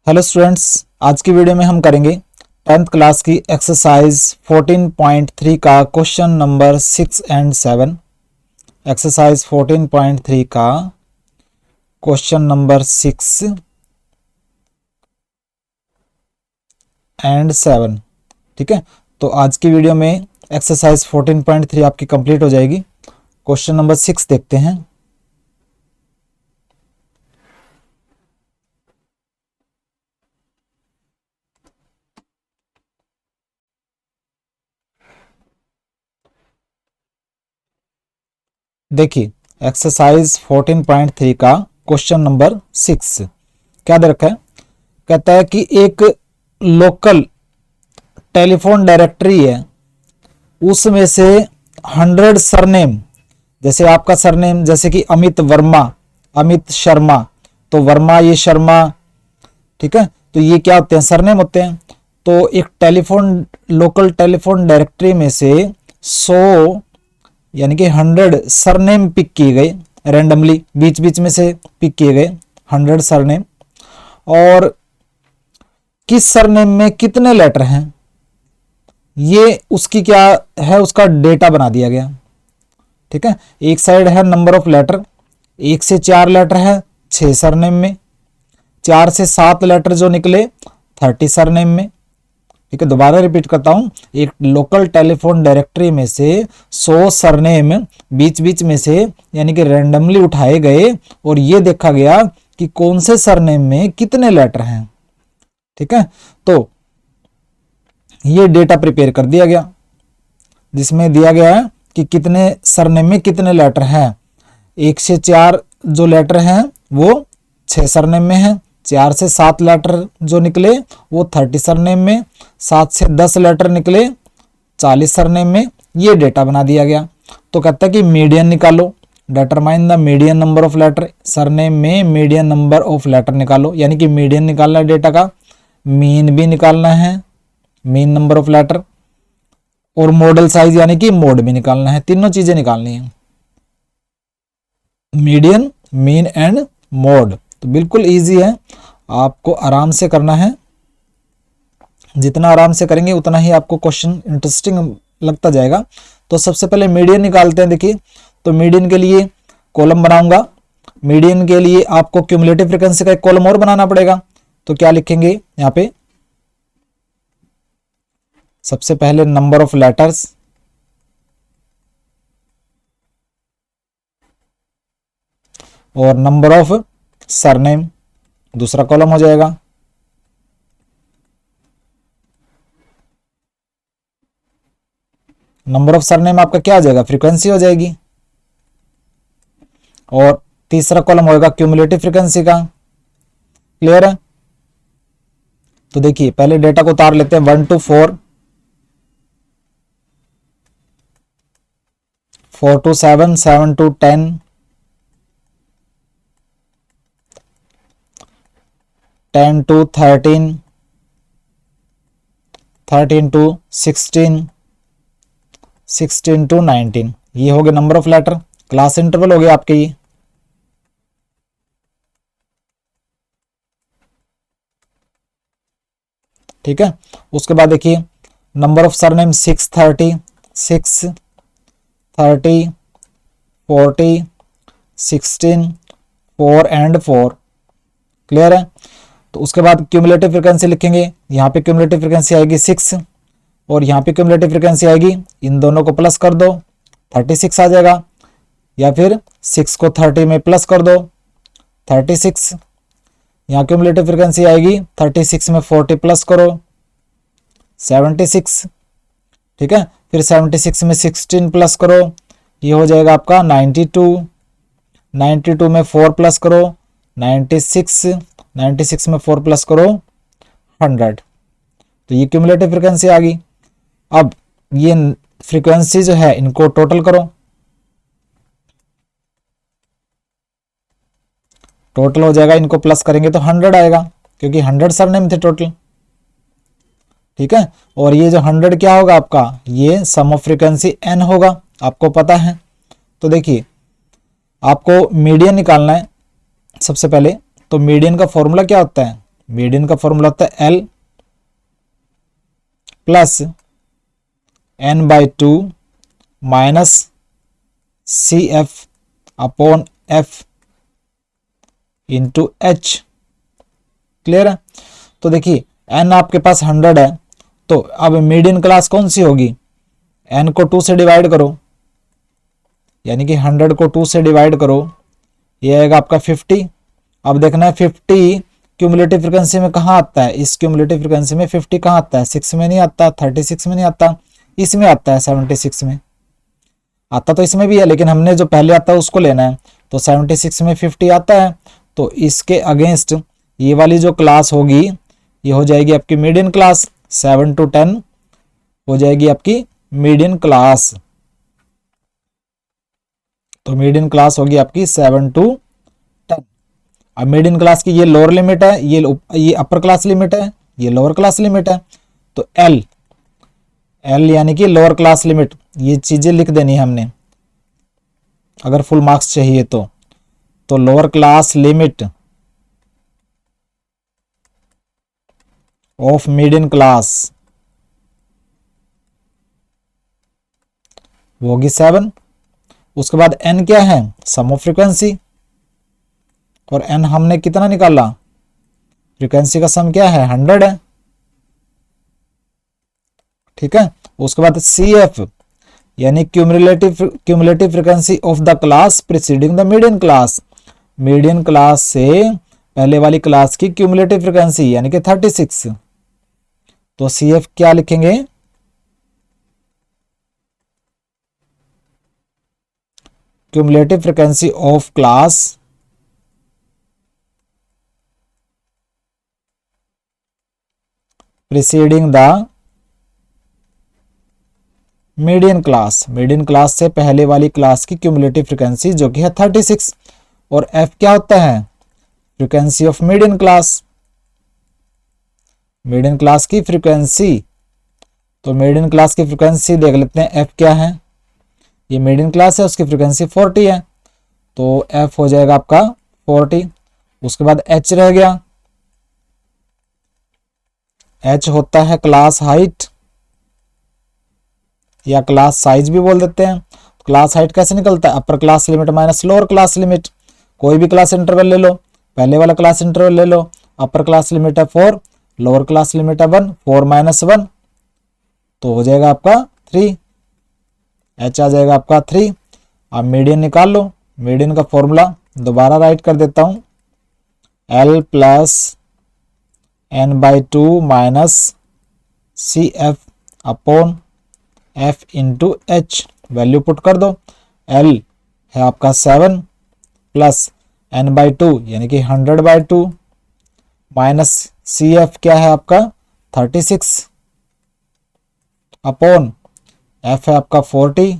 Hello students, आज की video में हम करेंगे 10th क्लास की एक्सरसाइज 14.3 का क्वेश्चन नंबर 6 एंड 7। एक्सरसाइज 14.3 का क्वेश्चन नंबर 6 एंड 7। ठीक है, तो आज की वीडियो में एक्सरसाइज 14.3 आपकी कंप्लीट हो जाएगी। क्वेश्चन नंबर 6 देखते हैं। देखिए, एक्सरसाइज 14.3 का क्वेश्चन नंबर 6 क्या दे रखा है। कहता है कि एक लोकल टेलीफोन डायरेक्टरी है, उसमें से 100 सरनेम, जैसे आपका सरनेम जैसे कि अमित वर्मा, अमित शर्मा, तो वर्मा ये शर्मा, ठीक है, तो ये क्या होते हैं, सरनेम होते हैं। तो एक टेलीफोन लोकल टेलीफोन डायरेक्टरी में से 100 यानी कि 100 सरनेम पिक किए गए, रैंडमली बीच बीच में से पिक किए गए 100 सरनेम, और किस सरनेम में कितने लेटर हैं ये उसकी क्या है, उसका डेटा बना दिया गया। ठीक है, एक साइड है नंबर ऑफ लेटर, 1 से 4 लेटर है 6 सरनेम में, 4 से 7 लेटर जो निकले 30 सरनेम में। ठीक है, दोबारा रिपीट करता हूं, एक लोकल टेलीफोन डायरेक्टरी में से 100 सरनेम बीच बीच में से यानी कि रैंडमली उठाए गए और ये देखा गया कि कौन से सरनेम में कितने लेटर हैं। ठीक है, तो ये डेटा प्रिपेयर कर दिया गया जिसमें दिया गया है कि कितने सरनेम में कितने लेटर हैं। 1 से 4 जो लेटर हैं वो 6 सरनेम में हैं, 4 से 7 लेटर जो निकले वो 30 सरनेम में, 7 से 10 लेटर निकले 40 सरनेम में। ये डेटा बना दिया गया। तो कहता है कि मीडियन निकालो, determine the median number of letter, surname में मीडियन नंबर ऑफ लेटर निकालो, यानी कि मीडियन निकालना है डेटा का, मीन भी निकालना है, मीन नंबर ऑफ लेटर, और मॉडल साइज यानी कि मोड भी निकालना है। तीनों चीजें निकालनी है, मीडियन, मीन एंड मोड। तो बिल्कुल इजी है, आपको आराम से करना है। जितना आराम से करेंगे उतना ही आपको क्वेश्चन इंटरेस्टिंग लगता जाएगा। तो सबसे पहले मीडियन निकालते हैं। देखिए, तो मीडियन के लिए कॉलम बनाऊंगा। मीडियन के लिए आपको क्यूमुलेटिव फ्रीक्वेंसी का एक कॉलम और बनाना पड़ेगा। तो क्या लिखेंगे यहाँ पे, सबसे पहले नंबर ऑफ लेटर्स, और नंबर ऑफ सरनेम दूसरा कॉलम हो जाएगा। नंबर ऑफ सरनेम आपका क्या हो जाएगा, फ्रीक्वेंसी हो जाएगी, और तीसरा कॉलम होगा क्यूमुलेटिव फ्रीक्वेंसी का। क्लियर है। तो देखिए, पहले डेटा को उतार लेते हैं 1 to 4, 4 to 7, 7 to 10, 10 to 13, 13 to 16, 16 to 19। ये हो गए number of letter, class interval हो गए आपके ये। ठीक है, उसके बाद देखिए number of surname 630, 6, 30, 40, 16, 4 and 4। Clear है। तो उसके बाद क्यूमुलेटिव फ्रीक्वेंसी लिखेंगे। यहाँ पे क्यूमुलेटिव फ्रीक्वेंसी आएगी 6 और यहाँ पे क्यूमुलेटिव फ्रीक्वेंसी आएगी, इन दोनों को प्लस कर दो 36 आ जाएगा, या फिर 6 को 30 में प्लस कर दो 36। यहाँ क्यूमुलेटिव फ्रीक्वेंसी आएगी 36 में 40 प्लस करो 76। ठीक है, फिर 76 में 16 प्लस करो, ये हो जाएगा आपका 92। 92 में 4 प्लस करो 96, 96 में 4 प्लस करो 100। तो ये क्यूमुलेटिव फ्रीक्वेंसी आ गई। अब ये फ्रीक्वेंसी जो है इनको टोटल करो, टोटल हो जाएगा, इनको प्लस करेंगे तो 100 आएगा क्योंकि 100 सरनेम थे टोटल। ठीक है, और ये जो 100 क्या होगा आपका, ये सम ऑफ फ्रीक्वेंसी n होगा, आपको पता है। तो देखिए, आपको मीडियन निकालना है सबसे पहले। तो मीडियन का फॉर्मूला क्या होता है, मीडियन का फॉर्मूला होता है L plus n/2 minus CF upon F into H। Clear है? तो देखिए n आपके पास 100 है, तो अब मीडियन क्लास कौन सी होगी, n को 2 से डिवाइड करो, यानी कि 100 को 2 से डिवाइड करो, ये आएगा आपका 50। अब देखना है 50 क्यूमुलेटिव फ्रीक्वेंसी में कहाँ आता है, इस क्यूमुलेटिव फ्रीक्वेंसी में 50 कहाँ आता है, 6 में नहीं आता, 36 में नहीं आता, इसमें आता है 76 में आता, तो इसमें भी है, लेकिन हमने जो पहले आता है उसको लेना है। तो 76 में 50 आता है, तो इसके अगेंस्ट ये वाली जो क्लास होगी ये हो जाएगी आपकी मीडियन क्लास, 7 to 10 हो जाएगी आपकी मीडियन क्लास। तो मीडियन क्लास होगी आपकी 7 to 10। अब मीडियन क्लास की ये लोअर लिमिट है, ये अपर क्लास लिमिट है, ये लोअर क्लास लिमिट है। तो L यानी कि लोअर क्लास लिमिट, ये चीजें लिख देनी है हमने अगर फुल मार्क्स चाहिए तो lower class limit of median class वो होगी 7। उसके बाद n क्या है, सम ऑफ फ्रीक्वेंसी, और n हमने कितना निकाला, फ्रीक्वेंसी का सम क्या है 100 है, ठीक है। उसके बाद CF यानी cumulative frequency of the class preceding the median class, median class से पहले वाली क्लास की क्यूमुलेटिव फ्रीक्वेंसी यानी कि 36। तो CF क्या लिखेंगे, cumulative frequency of class preceding the median class, median class से पहले वाली क्लास की क्यूमुलेटिव फ्रीक्वेंसी जो कि है 36। और F क्या होता है, frequency of median class, median class की फ्रीक्वेंसी। तो मीडियन क्लास की फ्रीक्वेंसी देख लेते हैं, F क्या है, ये मीडियन क्लास है, उसकी फ्रीक्वेंसी 40 है, तो F हो जाएगा आपका 40। उसके बाद H रह गया, H होता है क्लास हाइट या क्लास साइज भी बोल देते हैं। तो क्लास हाइट कैसे निकलता है, upper class limit minus lower class limit, कोई भी क्लास इंटरवल ले लो, पहले वाला क्लास इंटरवल ले लो, अपर क्लास लिमिट है 4, लोअर क्लास लिमिट है 1, 4 - 1 तो हो जाएगा आपका 3, H आ जाएगा आपका 3। अब मीडियन निकाल लो, मीडियन का फॉर्मूला दोबारा राइट कर देता हूं, L plus n/2 minus CF upon F into H, value put कर दो। L है आपका 7 प्लस n/2 यानी कि 100/2 माइनस CF क्या है आपका 36 अपॉन F है आपका 40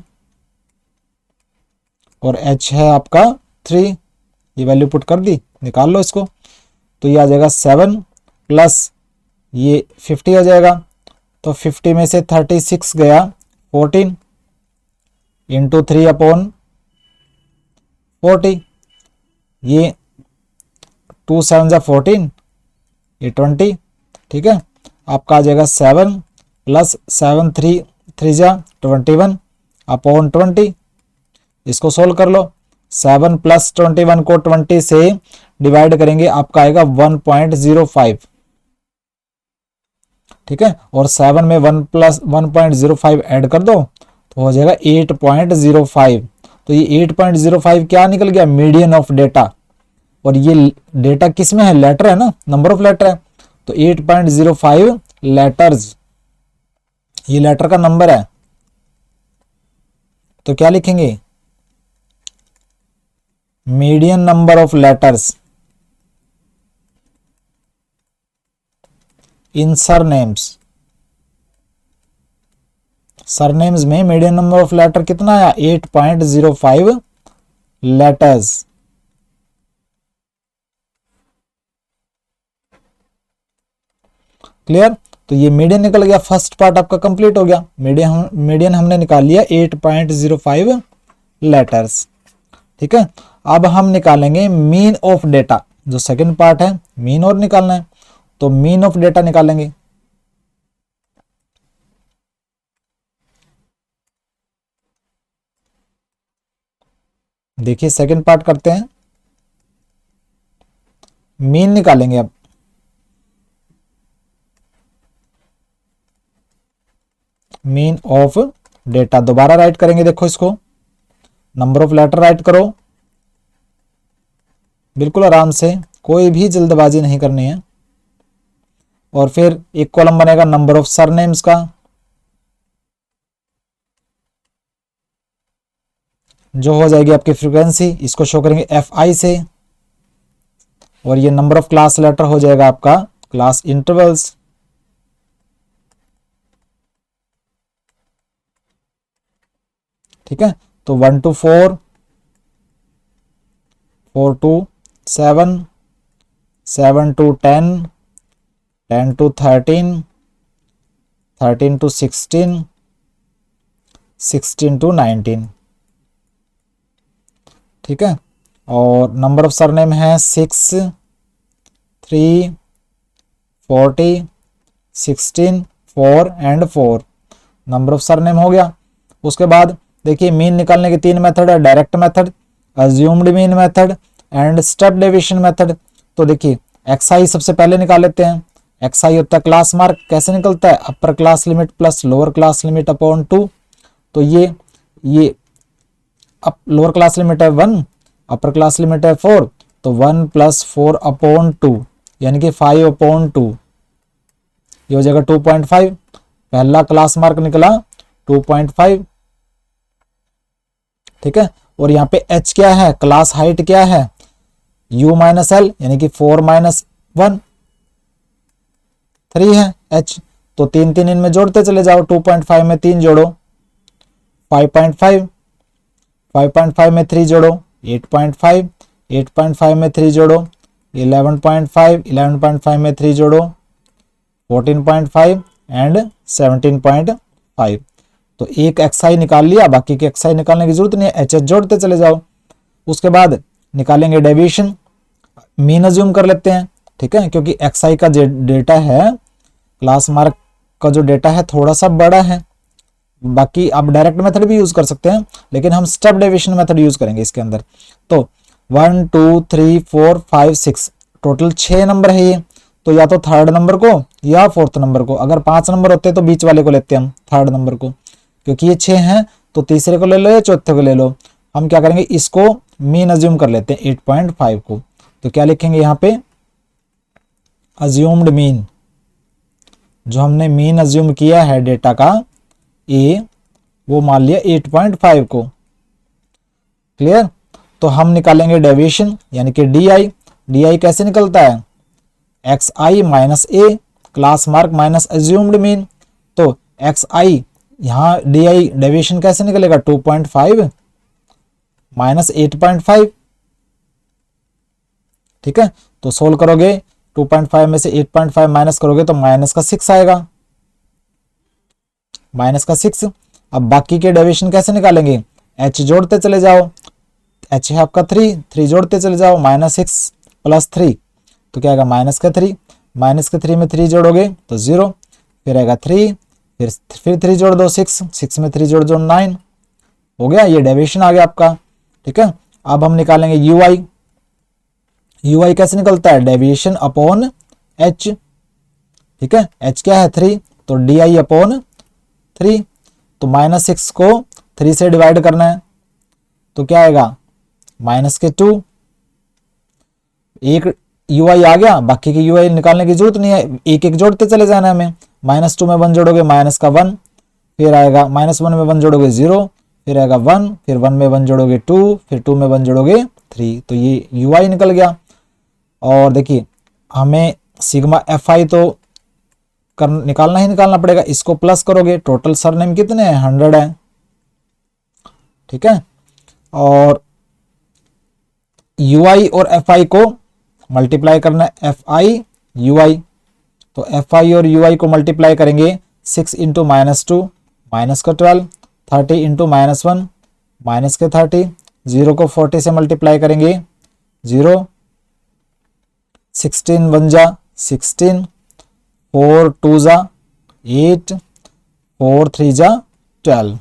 और H है आपका 3, ये वैल्यू पुट कर दी, निकाल लो इसको। तो ये आ जाएगा 7 प्लस ये 50 आ जाएगा, तो 50 में से 36 गया 14 इंटू 3 अपॉन 40, ये 2 7 जा 14, ये 20, ठीक है। आपका आ जाएगा 7 प्लस 7 3 जा 21 अपॉन 20, इसको सोल्व कर लो। 7 प्लस 21 को 20 से डिवाइड करेंगे, आपका आएगा 1.05, ठीक है। और 7 में 1 प्लस 1.05 ऐड कर दो तो हो जाएगा 8.05। तो ये 8.05 क्या निकल गया, मीडियन ऑफ डेटा। और ये डेटा किस में है, लेटर है ना, नंबर ऑफ लेटर है, तो 8.05 लेटर्स, ये लेटर का नंबर है। तो क्या लिखेंगे, median number of letters in surnames, surnames में मीडियन नंबर ऑफ लेटर कितना आया, 8.05 लेटर्स। क्लियर। तो ये मीडियन निकल गया, फर्स्ट पार्ट आपका कंप्लीट हो गया। मीडियन हमने निकाल लिया 8.05 लेटर्स, ठीक है। अब हम निकालेंगे मीन ऑफ डेटा, जो सेकंड पार्ट है मीन और निकालना है। तो मीन ऑफ डेटा निकालेंगे। देखिए सेकंड पार्ट करते हैं, मीन निकालेंगे अब। मीन ऑफ डेटा दोबारा राइट करेंगे, देखो इसको, नंबर ऑफ लेटर राइट करो बिल्कुल आराम से, कोई भी जल्दबाजी नहीं करनी है। और फिर एक कॉलम बनेगा नंबर ऑफ सरनेम्स का, जो हो जाएगी आपकी फ्रीक्वेंसी, इसको शो करेंगे FI से। और ये नंबर ऑफ क्लास लेटर हो जाएगा आपका क्लास इंटरवल्स। ठीक है, तो 1 to 4, 4 to 7, 7 to 10, 10 to 13, 13 to 16, 16 to 19। ठीक है, और नंबर ऑफ सरनेम है 6, 3, 40, 16, 4 एंड 4। नंबर ऑफ सरनेम हो गया। उसके बाद देखिए मीन निकालने के 3 मेथड है, direct method, assumed mean method and step deviation method. तो देखिए XI सबसे पहले निकाल लेते हैं। XI होता है क्लास मार्क, कैसे निकलता है, upper class limit plus lower class limit upon 2। तो ये अब लोअर क्लास लिमिट है 1, अपर क्लास लिमिट है 4, तो 1 + 4 अपॉन 2 यानी कि 5 अपॉन 2, ये हो जाएगा 2.5। पहला क्लास मार्क निकला 2.5। ठीक है, और यहाँ पे H क्या है, क्लास हाइट क्या है, U - L यानी कि 4 - 1 3 है H। तो 3 3 इनमें जोड़ते चले जाओ, 2.5 में 3 जोड़ो 5.5, 5.5 में 3 जोड़ो 8.5, 8.5 में 3 जोड़ो 11.5, 11.5 में 3 जोड़ो 14.5 एंड 17.5। तो एक XI निकाल लिया, बाकी के XI निकालने की जरूरत नहीं है, HH जोड़ते चले जाओ। उसके बाद निकालेंगे डेविएशन, मीन अज्यूम कर लेते हैं। ठीक है, क्योंकि XI का जो डेटा है, क्लास मार्क का जो डेटा है थोड़ा सा बड़ा है। बाकी आप डायरेक्ट मेथड भी यूज कर सकते हैं, लेकिन हम स्टेप डेविएशन मेथड यूज करेंगे इसके अंदर। तो 1 2 3 4 5 6 टोटल 6 नंबर है ये। तो या तो थर्ड नंबर को या फोर्थ नंबर को, अगर 5 नंबर होते तो बीच वाले को लेते हैं हम, थर्ड नंबर को। क्योंकि ये 6 हैं तो तीसरे को ले लो या चौथे को ले लो। हम क्या करेंगे, इसको मीन अज्यूम कर लेते हैं 8.5 को। तो क्या लिखेंगे यहाँ पे, अज्यूम्ड मीन, जो हमने मीन अज्यूम किया है डेटा का ए, वो मान लिया 8.5 को। क्लियर। तो हम निकालेंगे डेविएशन यानी कि DI। DI कैसे निकलता है, XI - A class mark minus assumed mean. तो XI यहाँ DI डेविएशन कैसे निकलेगा, 2.5 माइनस 8.5। ठीक है, तो सोल्व करोगे 2.5 में से 8.5 माइनस करोगे तो माइनस का 6 आएगा, माइनस का 6। अब बाकी के डेविएशन कैसे निकालेंगे, H जोड़ते चले जाओ, H है आपका 3, 3 जोड़ते चले जाओ, -6 + 3 तो क्या आएगा, -3। माइनस के 3 में 3 जोड़ोगे तो 0, फिर आएगा 3, फिर 3 जोड़ दो 6, 6 में 3 जोड़ दो 9, हो गया, ये डेविएशन आ गया आपका। ठीक है, अब हम निकालेंगे UI। UI कैसे निकलता है, डेविएशन अपॉन H। ठीक है, H क्या है 3, तो DI अपॉन 3। तो -6 को 3 से डिवाइड करना है तो क्या आएगा, -2। एक UI आ गया, बाकी की UI निकालने की जरूरत नहीं है, एक एक जोड़ते चले जाना है हमें। -2 में 1 जोड़ोगे माइनस का 1, फिर आएगा -1 में 1 जोड़ोगे 0, फिर आएगा 1, फिर 1 में 1 जोड़ोगे 2, फिर 2 में 1 जोड़ोगे 3, तो ये UI निकल गया। और देखिए हमें सिग्मा FI तो निकालना पड़ेगा, इसको प्लस करोगे, टोटल सरनेम कितने हैं, 100 है। ठीक है, और UI और FI को मल्टीप्लाई करना है, FI UI। तो FI और UI को मल्टीप्लाई करेंगे, 6 × -2 माइनस का 12, 30 × -1 माइनस के 30, 0 को 40 से मल्टीप्लाई करेंगे 0, 16 1 जा 16, 4 2 जा 8, 4 3 जा 12।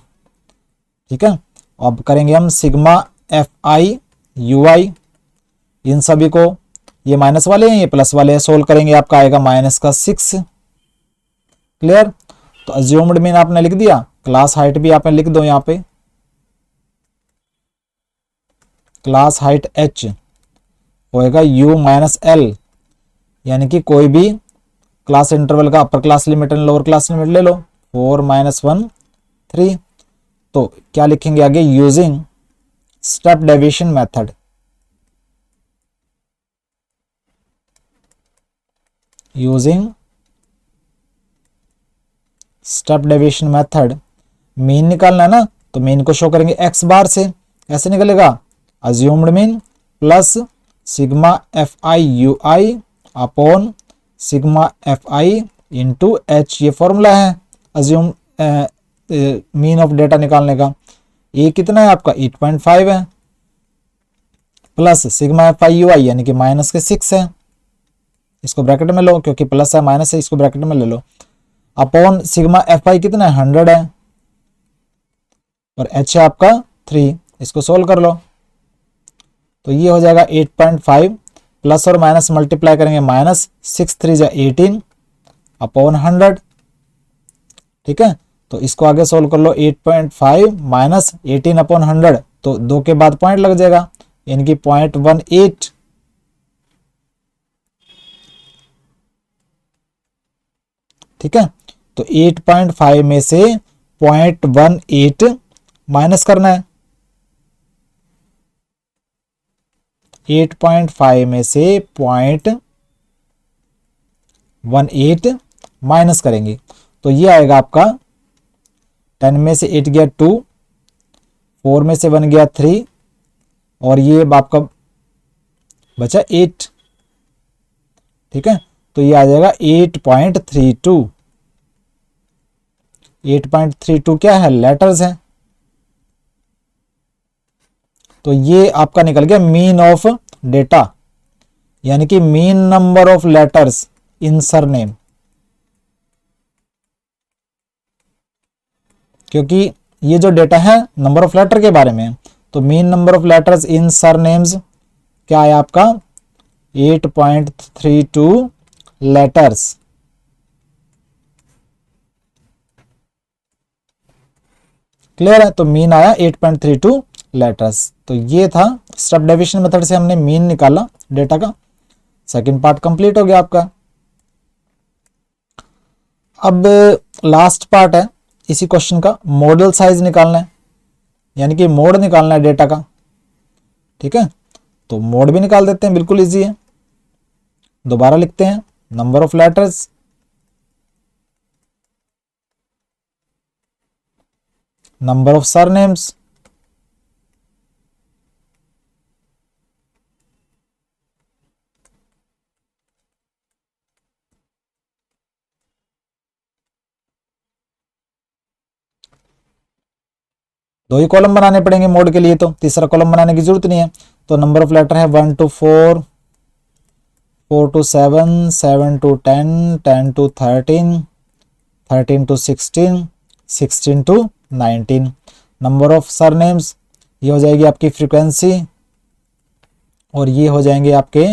ठीक है, अब करेंगे हम सिग्मा एफ आई यू आई, इन सभी को, ये माइनस वाले हैं ये प्लस वाले हैं, सोल्व करेंगे आपका आएगा माइनस का 6। क्लियर। तो अज्यूम्ड मीन आपने लिख दिया, क्लास हाइट भी आपने लिख दो, यहां पे क्लास हाइट h होएगा u माइनस एल, यानी कि कोई भी क्लास इंटरवल का upper class limit and lower class limit ले लो, 4 माइनस 1 3। तो क्या लिखेंगे आगे, using step deviation method, using step deviation method, mean निकालना है ना, तो मीन को शो करेंगे x बार से, कैसे निकलेगा, assumed mean plus sigma F I U I upon sigma F I into H, ये फॉर्मूला है अज्यूम मीन ऑफ डेटा निकालने का। ये कितना है आपका 8.5 है, plus sigma F I U I यानी कि माइनस के 6 है, इसको ब्रैकेट में लो क्योंकि प्लस है माइनस है, इसको ब्रैकेट में ले लो, अपॉन सिग्मा एफ आई कितना है 100 है, और एच है आपका 3, इसको सोल्व कर लो। तो ये हो जाएगा 8.5 प्लस और माइनस मल्टीप्लाई करेंगे, माइनस 6 3 जा 18 अपॉन 100। ठीक है, तो इसको आगे सोल्व कर लो, 8.5 माइनस 18 अपॉन 100, तो 2 के बाद पॉइंट लग जाएगा, यानी कि 0.18। ठीक है, तो 8.5 में से 0.18 माइनस करना है, 8.5 में से 0.18 माइनस करेंगे, तो ये आएगा आपका 10 में से 8 गया 2, 4 में से 1 गया 3, और ये आपका बचा 8। ठीक है, तो ये आ जाएगा 8.32। 8.32 क्या है, लेटर्स है, तो ये आपका निकल गया मीन ऑफ डेटा, यानी कि mean number of letters in surname, क्योंकि ये जो डेटा है नंबर ऑफ लेटर के बारे में, तो mean number of letters in surnames क्या है आपका 8.32 लेटर्स। क्लियर है, तो मीन आया 8.32 लेटर्स। तो ये था स्टेप डेविएशन मेथड से हमने मीन निकाला डेटा का। सेकंड पार्ट कंप्लीट हो गया आपका। अब लास्ट पार्ट है इसी क्वेश्चन का, मॉडल साइज निकालना है, यानी कि मोड निकालना है डेटा का। ठीक है, तो मोड भी निकाल देते हैं, बिल्कुल इजी है। दोबारा लिखते हैं, number of letters number of surnames दो ही कॉलम बनाने पड़ेंगे मोड के लिए, तो तीसरा कॉलम बनाने की जरूरत नहीं है। तो नंबर ऑफ लेटर है 1 to 4, 4 to 7, 7 to 10, 10 to 13, 13 to 16, 16 to 19। Number of surnames ये हो जाएगी आपकी फ्रीक्वेंसी, और ये हो जाएंगे आपके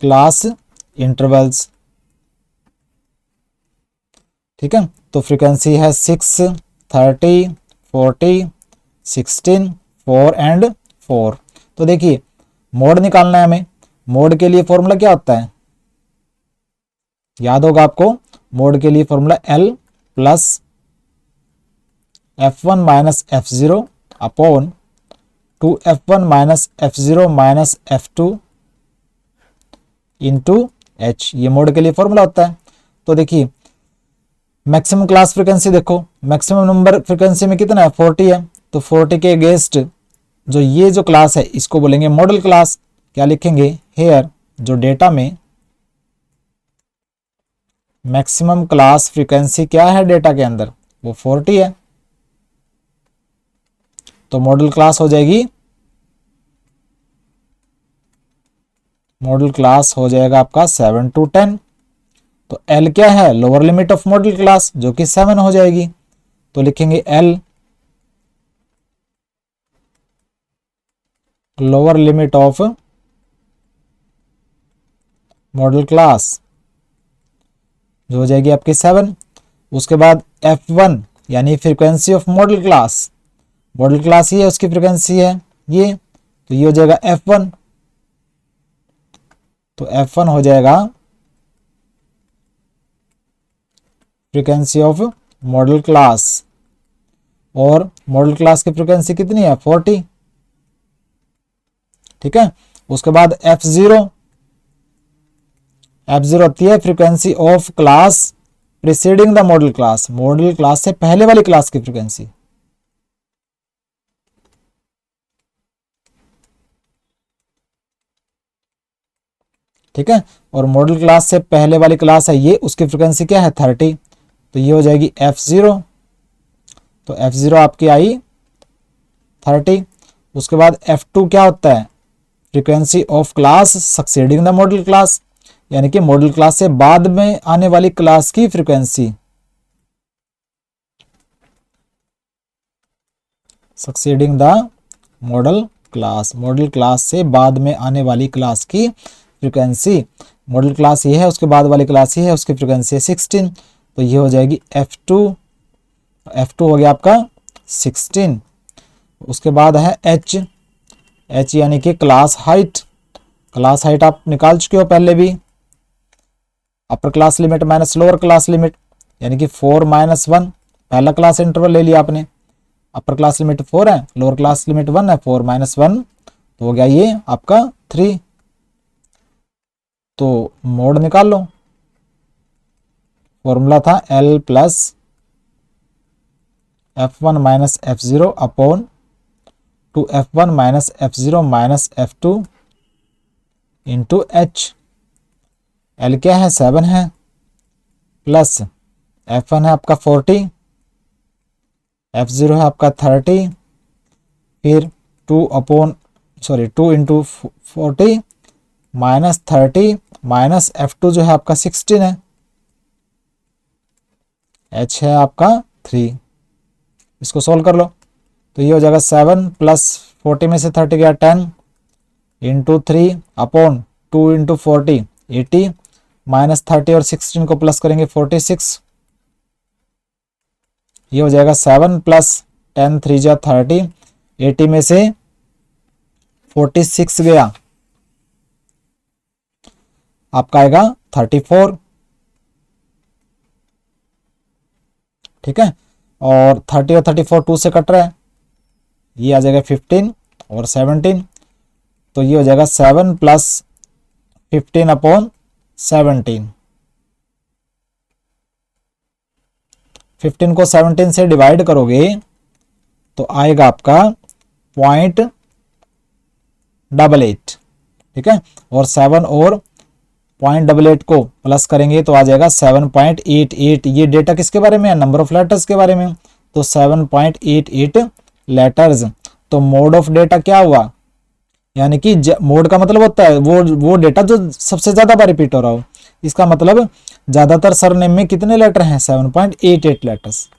क्लास इंटरवल्स। ठीक है, तो फ्रीक्वेंसी है 6, 30, 40, 16, 4 एंड 4। तो देखिए मोड निकालना है हमें। मोड के लिए फॉर्मूला क्या होता है, याद होगा आपको। मोड के लिए formula L plus F1 minus F0 upon 2F1 minus F0 minus F2 into H, ये मोड के लिए फॉर्मूला होता है। तो देखिए मैक्सिमम क्लास फ्रीक्वेंसी देखो, मैक्सिमम नंबर फ्रीक्वेंसी में कितना है 40 है, तो 40 के अगेंस्ट जो ये जो क्लास है इसको बोलेंगे मॉडल क्लास। क्या लिखेंगे हेयर, जो डेटा में मैक्सिमम क्लास फ्रीक्वेंसी क्या है डेटा के अंदर, वो 40 है, तो मॉडल क्लास हो जाएगी, मॉडल क्लास हो जाएगा आपका 7 to 10। तो L क्या है, lower limit of modal class, जो कि 7 हो जाएगी। तो लिखेंगे L lower limit of modal class, जो हो जाएगी आपकी 7। उसके बाद F1 यानी frequency of modal class, modal class ही है, उसकी फ्रीक्वेंसी है ये, तो ये हो जाएगा F1। तो F1 हो जाएगा फ्रीक्वेंसी ऑफ मॉडल क्लास, और मॉडल क्लास की फ्रीक्वेंसी कितनी है, 40। ठीक है। उसके बाद F0 होती है frequency of class preceding the model class, modal class से पहले वाली क्लास की फ्रीक्वेंसी। ठीक है। और मॉडल क्लास से पहले वाली क्लास है ये, उसकी फ्रीक्वेंसी क्या है, 30। तो ये हो जाएगी F0। तो F0 आपकी आई 30। उसके बाद F2 क्या होता है, frequency of class succeeding the model class, यानी कि मॉडल क्लास से बाद में आने वाली क्लास की frequency, succeeding the model class, modal class से बाद में आने वाली क्लास की फ्रीक्वेंसी, मॉडल क्लास ये है, उसके बाद वाली क्लास ये है, उसकी फ्रीक्वेंसी है 16। तो ये हो जाएगी F2। F2 हो गया आपका 16। उसके बाद है H यानी कि क्लास हाइट। क्लास हाइट आप निकाल चुके हो पहले भी, upper class limit minus lower class limit, यानी कि 4 - 1, पहला क्लास इंटरवल ले लिया आपने, अपर क्लास लिमिट 4 है, लोअर क्लास लिमिट 1 है, 4 - 1 तो हो गया ये आपका 3। तो मोड निकाल लो, फॉर्मूला था L plus F1 minus F0 upon 2F1 minus F0 minus F2 into H। L क्या है, 7 है, प्लस F1 है आपका 40, F0 है आपका 30, फिर 2 इंटू 40 माइनस 30 माइनस F2 जो है आपका 16 है, H है आपका 3। इसको सोल्व कर लो, तो ये हो जाएगा 7 प्लस 40 में से 30 गया 10 इंटू 3 अपॉन 2 इंटू 40 80 माइनस 30 और 16 को प्लस करेंगे 46। ये हो जाएगा 7 प्लस 10 3 जा 30, 80 में से 46 गया, आपका आएगा 34। ठीक है। और 30 और 34 2 से कट रहा है, ये आ जाएगा 15 और 17। तो ये हो जाएगा 7 प्लस 15 अपॉन 17। 15 को 17 से डिवाइड करोगे तो आएगा आपका 0.88। ठीक है। और 7 और 0.88 को प्लस करेंगे तो आ जाएगा 7.88। ये डेटा किसके बारे में है, नंबर ऑफ लेटर्स के बारे में। तो 7.88 लेटर्स। तो मोड ऑफ डेटा क्या हुआ, यानी कि मोड का मतलब होता है वो डेटा जो सबसे ज्यादा बार रिपीट हो रहा हो। इसका मतलब ज्यादातर सरनेम में कितने लेटर हैं, 7.88 लेटर्स।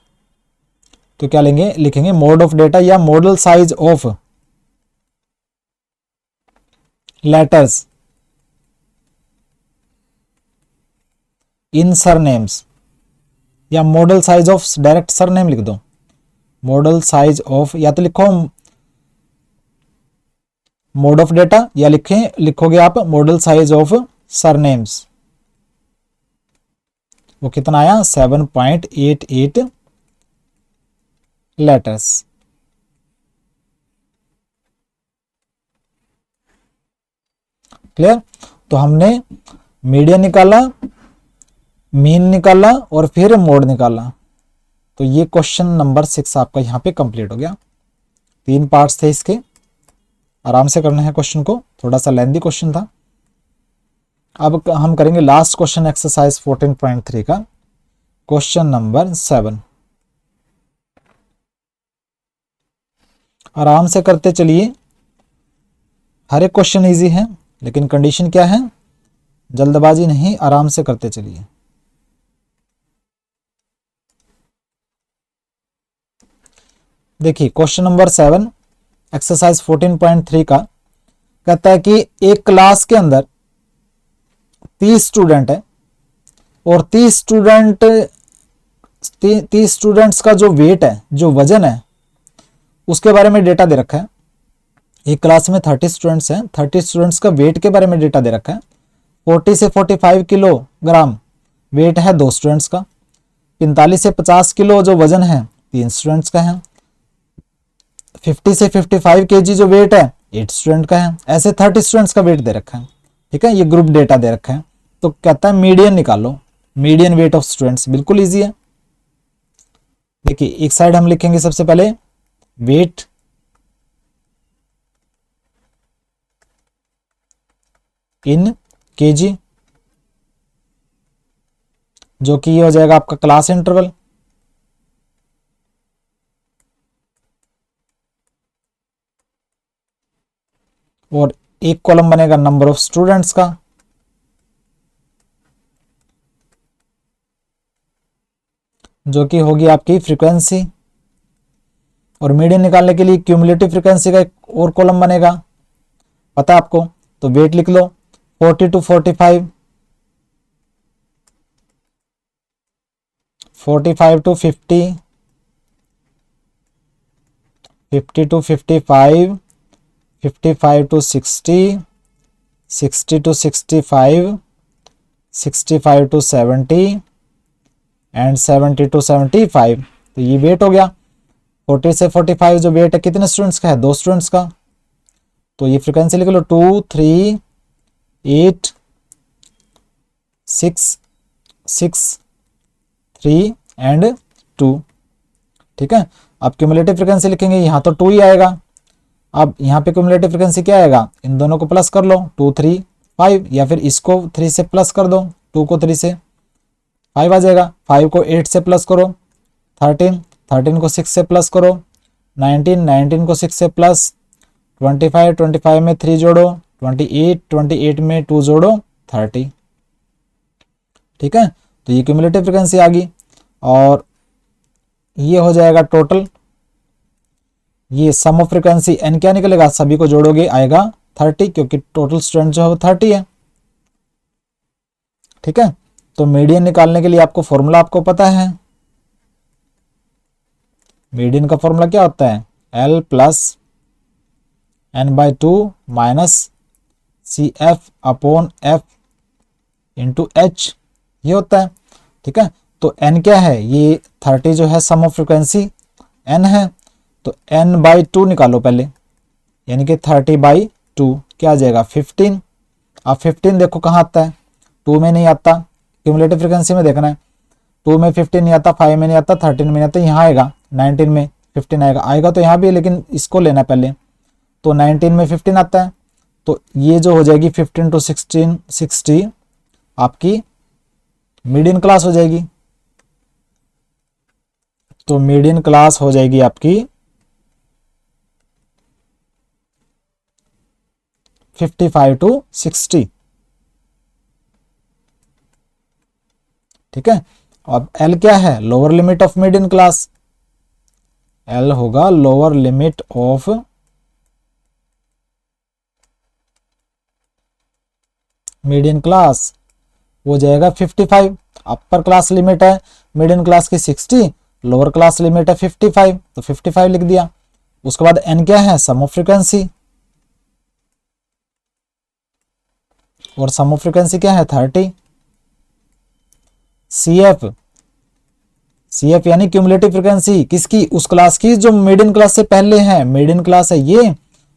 तो क्या लेंगे, लिखेंगे मोड ऑफ डेटा या modal size of letters in surnames, या modal size of direct surname लिख दो, मॉडल साइज ऑफ, या तो लिखो मोड ऑफ डेटा या लिखोगे आप मॉडल साइज ऑफ सरनेम्स। वो कितना आया, 7.88 लेटर्स। क्लियर। तो हमने मीडियन निकाला, मीन निकाला और फिर मोड निकाला। तो ये क्वेश्चन नंबर 6 आपका यहां पे कंप्लीट हो गया। 3 पार्ट्स थे इसके, आराम से करना है क्वेश्चन को, थोड़ा सा लेंथी क्वेश्चन था। अब हम करेंगे लास्ट क्वेश्चन एक्सरसाइज 14.3 का, क्वेश्चन नंबर 7। आराम से करते चलिए, हर एक क्वेश्चन इजी है, लेकिन कंडीशन क्या है, जल्दबाजी नहीं, आराम से करते चलिए। देखिए क्वेश्चन नंबर 7 एक्सरसाइज 14.3 का कहता है कि एक क्लास के अंदर 30 स्टूडेंट है और 30 स्टूडेंट्स का जो वेट है, जो वजन है, उसके बारे में डेटा दे रखा है। एक क्लास में 30 स्टूडेंट्स हैं, 30 स्टूडेंट्स का वेट के बारे में डेटा दे रखा है। 40 से 45 किलोग्राम वेट है 2 स्टूडेंट्स का। 45 से 50 किलो जो वजन है 3 स्टूडेंट्स का है। 50 से 55 केजी जो वेट है 8 स्टूडेंट का है। ऐसे 30 स्टूडेंट्स का वेट दे रखा है। ठीक है, ये ग्रुप डेटा दे रखा है। तो कहता है मीडियन निकालो, मीडियन वेट ऑफ स्टूडेंट्स। बिल्कुल इजी है। देखिए एक साइड हम लिखेंगे सबसे पहले वेट इन केजी, जो कि ये हो जाएगा आपका क्लास इंटरवल। और एक कॉलम बनेगा नंबर ऑफ स्टूडेंट्स का, जो कि होगी आपकी फ्रीक्वेंसी। और मीडियन निकालने के लिए क्यूमुलेटिव फ्रीक्वेंसी का एक और कॉलम बनेगा, पता है आपको। तो वेट लिख लो 40 to 45, 45 to 50, 50 to 55, 55 to 60, 60 to 65, 65 to 70 and 70 to 75। तो ये वेट हो गया। 40 से 45 जो वेट है कितने स्टूडेंट्स का है? 2 स्टूडेंट्स का। तो ये फ्रीक्वेंसी लिख लो 2, 3, 8, 6, 6, 3 एंड 2। ठीक है, अब क्यूमुलेटिव फ्रीक्वेंसी लिखेंगे, यहाँ तो 2 ही आएगा। अब यहाँ पे क्यूमुलेटिव फ्रीक्वेंसी क्या आएगा? इन दोनों को प्लस कर लो, 2, 3, 5, या फिर इसको 3 से प्लस कर दो, 2 को 3 से 5 आ जाएगा। 5 को 8 से प्लस करो 13, 13 को 6 से प्लस करो 19, 19 को 6 से प्लस 25, 25 में 3 जोड़ो 28, 28 में 2 जोड़ो 30। ठीक है, तो ये क्यूमुलेटिव फ्रीक्वेंसी आ गई। और ये हो जाएगा टोटल, ये सम ऑफ फ्रीक्वेंसी एन क्या निकलेगा? सभी को जोड़ोगे आएगा 30, क्योंकि टोटल स्टूडेंट जो है वो 30 है। ठीक है, तो मीडियन निकालने के लिए आपको फॉर्मूला आपको पता है। मीडियन का फॉर्मूला क्या होता है? L plus n/2 minus CF upon F into H, ये होता है। ठीक है, तो n क्या है? ये 30 जो है सम ऑफ फ्रीक्वेंसी n है, तो n/2 निकालो पहले, यानी कि 30/2 क्या आ जाएगा? 15। अब 15 देखो कहाँ आता है? 2 में नहीं आता, क्यूमुलेटिव फ्रीक्वेंसी में देखना है। 2 में 15 नहीं आता, 5 में नहीं आता, 13 में नहीं आता, यहाँ आएगा 19 में 15 आएगा। आएगा तो यहाँ भी, लेकिन इसको लेना पहले। तो 19 में 15 आता है, तो ये जो हो जाएगी 15 to 16, 60 आपकी मीडियन क्लास हो जाएगी। तो मीडियन क्लास हो जाएगी आपकी 55 to 60। ठीक है, अब L क्या है? Lower limit of median class. L होगा lower limit of median class, वो जाएगा 55। अपर क्लास लिमिट है मीडियन क्लास की 60, लोअर क्लास लिमिट है 55, तो 55 लिख दिया। उसके बाद n क्या है? सम ऑफ फ्रीक्वेंसी, और सम ऑफ फ्रीक्वेंसी क्या है? 30। CF यानी क्यूमुलेटिव फ्रीक्वेंसी किसकी? उस क्लास की जो मीडियन क्लास से पहले है। मीडियन क्लास है ये,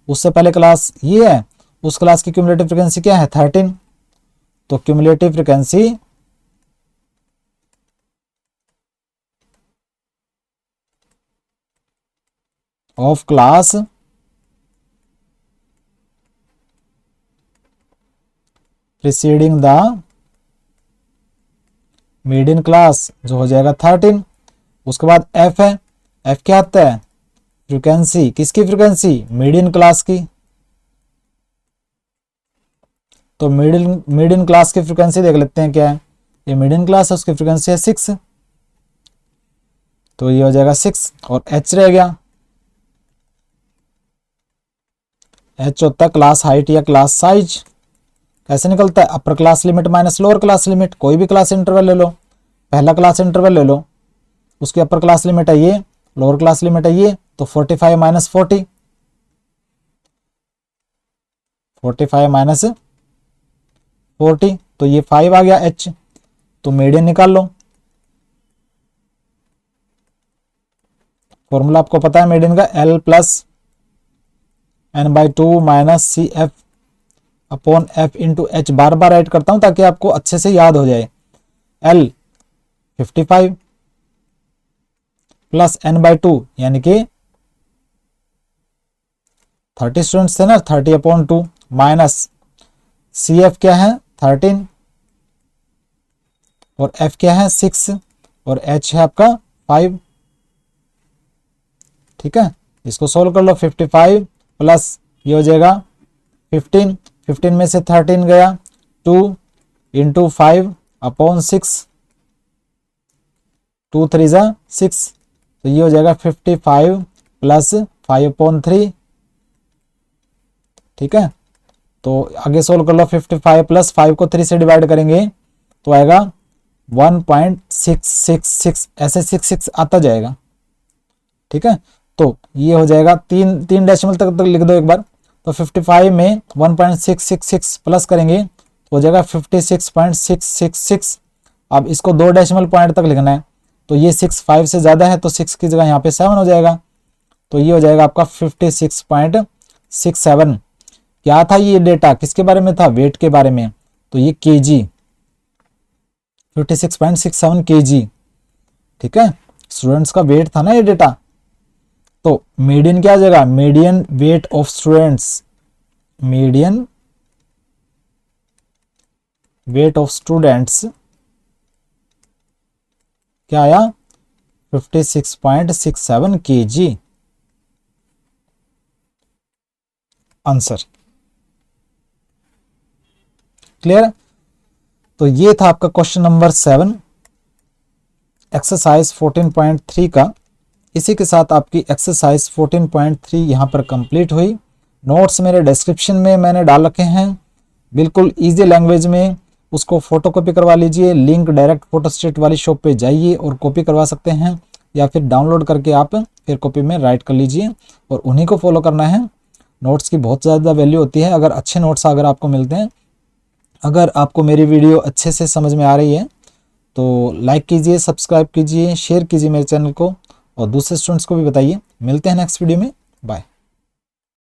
उससे पहले क्लास ये है, उस क्लास की क्यूमुलेटिव फ्रीक्वेंसी क्या है? 13। तो cumulative frequency of class preceding the median class, जो हो जाएगा 13। उसके बाद F है, F क्या आता है? फ्रीक्वेंसी, किसकी फ्रीक्वेंसी? मीडियन क्लास की। तो मीडियन क्लास की फ्रीक्वेंसी देख लेते हैं क्या है। ये मीडियन क्लास है, उसकी फ्रीक्वेंसी है 6, तो ये हो जाएगा 6, और H रह गया। एच होता है क्लास हाइट या क्लास साइज। कैसे निकलता है, upper class limit minus lower class limit. कोई भी क्लास इंटरवल ले लो, पहला क्लास इंटरवल ले लो, उसकी अपर क्लास लिमिट है ये, लोअर क्लास लिमिट है ये, तो 45 माइनस 40, 45 माइनस 40, तो ये 5 आ गया एच। तो मीडियन निकाल लो। फॉर्मूला आपको पता है मीडियन का, L plus n/2 minus C F upon F into H. बार बार ऐड करता हूं ताकि आपको अच्छे से याद हो जाए। L 55 प्लस n/2 यानी कि 30 स्टूडेंट्स थे ना, 30/2 माइनस सी एफ क्या है 13 और एफ क्या है 6 और एच है आपका 5। ठीक है, इसको सोल्व कर लो। 55 प्लस ये हो जाएगा 15, 15 में से 13 गया 2 इंटू 5/6, 2 3 जा 6, तो ये हो जाएगा 55 प्लस 5/3। ठीक है, तो आगे सोल्व कर लो। 55 प्लस 5 को 3 से डिवाइड करेंगे तो आएगा 1.666, ऐसे 66 आता जाएगा। ठीक है, तो ये हो जाएगा 3 डेसिमल तक लिख दो एक बार। तो 55 में 1.666 प्लस करेंगे तो हो जाएगा 56.666। अब इसको 2 डेसिमल पॉइंट तक लिखना है, तो ये 6 5 से ज़्यादा है तो 6 की जगह यहाँ पे 7 हो जाएगा। तो ये हो जाएगा आपका 56.67। क्या था ये डेटा, किसके बारे में था, वेट के बारे में, तो ये केजी, 56.67 केजी। ठीक है, स्टूडेंट्स का वेट था ना ये डेटा। तो मीडियन क्या आ जाएगा, median weight of students, median weight of students क्या आया 56.67 केजी। Answer clear. तो ये था आपका क्वेश्चन नंबर 7 एक्सरसाइज 14.3 का। इसी के साथ आपकी एक्सरसाइज 14.3 यहाँ पर कंप्लीट हुई। नोट्स मेरे डिस्क्रिप्शन में मैंने डाल रखे हैं, बिल्कुल इजी लैंग्वेज में, उसको फोटोकॉपी करवा लीजिए। लिंक डायरेक्ट फोटोस्टेट वाली शॉप पे जाइए और कॉपी करवा सकते हैं, या फिर डाउनलोड करके आप फिर कॉपी में राइट कर लीजिए और उन्हीं को फॉलो करना है। नोट्स की बहुत ज़्यादा वैल्यू होती है अगर अच्छे नोट्स अगर आपको मिलते हैं। अगर आपको मेरी वीडियो अच्छे से समझ में आ रही है तो लाइक कीजिए, सब्सक्राइब कीजिए, शेयर कीजिए मेरे चैनल को और दूसरे स्टूडेंट्स को भी बताइए। मिलते हैं नेक्स्ट वीडियो में, बाय।